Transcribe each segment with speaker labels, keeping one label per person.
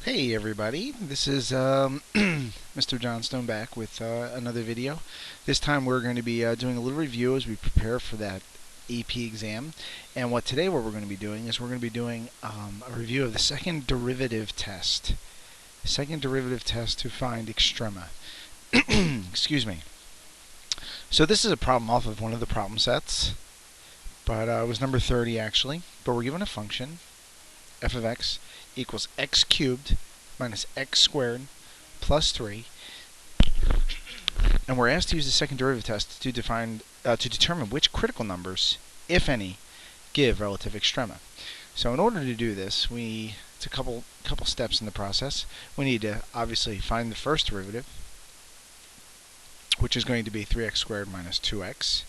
Speaker 1: Hey everybody, this is Mr. Johnstone back with another video. This time we're going to be doing a little review as we prepare for that AP exam. And what we're going to be doing is we're going to be doing a review of the second derivative test. Second derivative test to find extrema. Excuse me. So this is a problem off of one of the problem sets, but it was number 30 actually. But we're given a function, f of x equals x cubed minus x squared plus 3, and we're asked to use the second derivative test to determine which critical numbers, if any, give relative extrema. So in order to do this, it's a couple steps in the process. We need to obviously find the first derivative, which is going to be 3x squared minus 2x.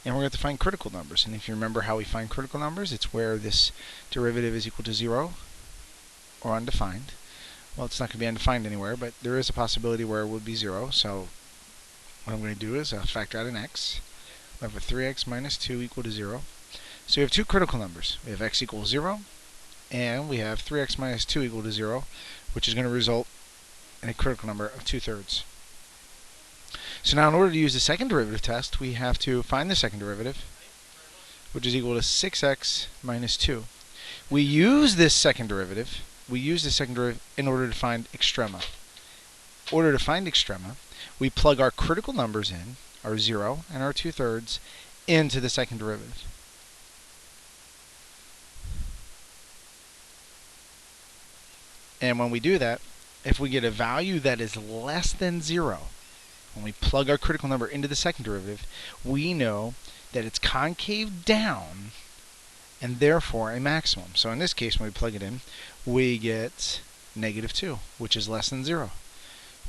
Speaker 1: And we're going to find critical numbers. And if you remember how we find critical numbers, it's where this derivative is equal to 0 or undefined. Well, it's not going to be undefined anywhere, but there is a possibility where it would be 0. So what I'm going to do is factor out an x. We have a 3x minus 2 equal to 0. So we have two critical numbers. We have x equals 0, and we have 3x minus 2 equal to 0, which is going to result in a critical number of 2/3. So now in order to use the second derivative test, we have to find the second derivative, which is equal to 6x minus 2. We use this second derivative in order to find extrema. In order to find extrema, we plug our critical numbers in, our 0 and our 2/3, into the second derivative. And when we do that, if we get a value that is less than 0, when we plug our critical number into the second derivative, we know that it's concave down and therefore a maximum. So in this case, when we plug it in, we get -2, which is less than 0,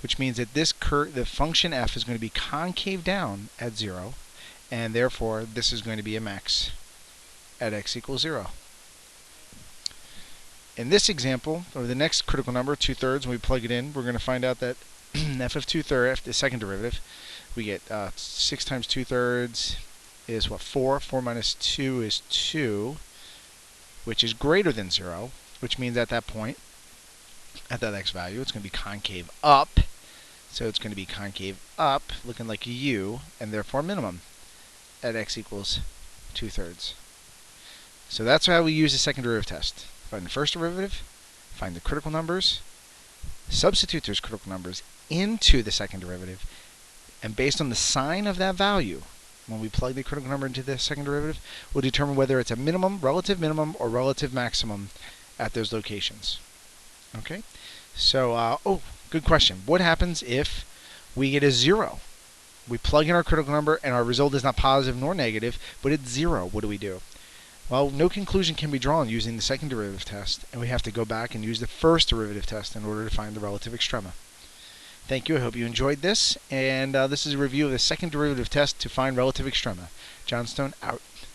Speaker 1: which means that the function f is going to be concave down at 0, and therefore this is going to be a max at x equals 0. In this example, or the next critical number, 2/3, when we plug it in, we're going to find out that f of 2/3, the second derivative, we get 6 times 2/3 is what? 4. 4 minus 2 is 2, which is greater than 0, which means at that point, at that x value, it's going to be concave up. So it's going to be concave up, looking like a U, and therefore minimum at x equals 2/3. So that's how we use the second derivative test. Find the first derivative, find the critical numbers, substitute those critical numbers into the second derivative, and based on the sign of that value, when we plug the critical number into the second derivative, we'll determine whether it's a relative minimum, or relative maximum at those locations. Okay? So, good question. What happens if we get a 0? We plug in our critical number and our result is not positive nor negative, but it's 0. What do we do? Well, no conclusion can be drawn using the second derivative test, and we have to go back and use the first derivative test in order to find the relative extrema. Thank you. I hope you enjoyed this, and this is a review of the second derivative test to find relative extrema. Johnstone out.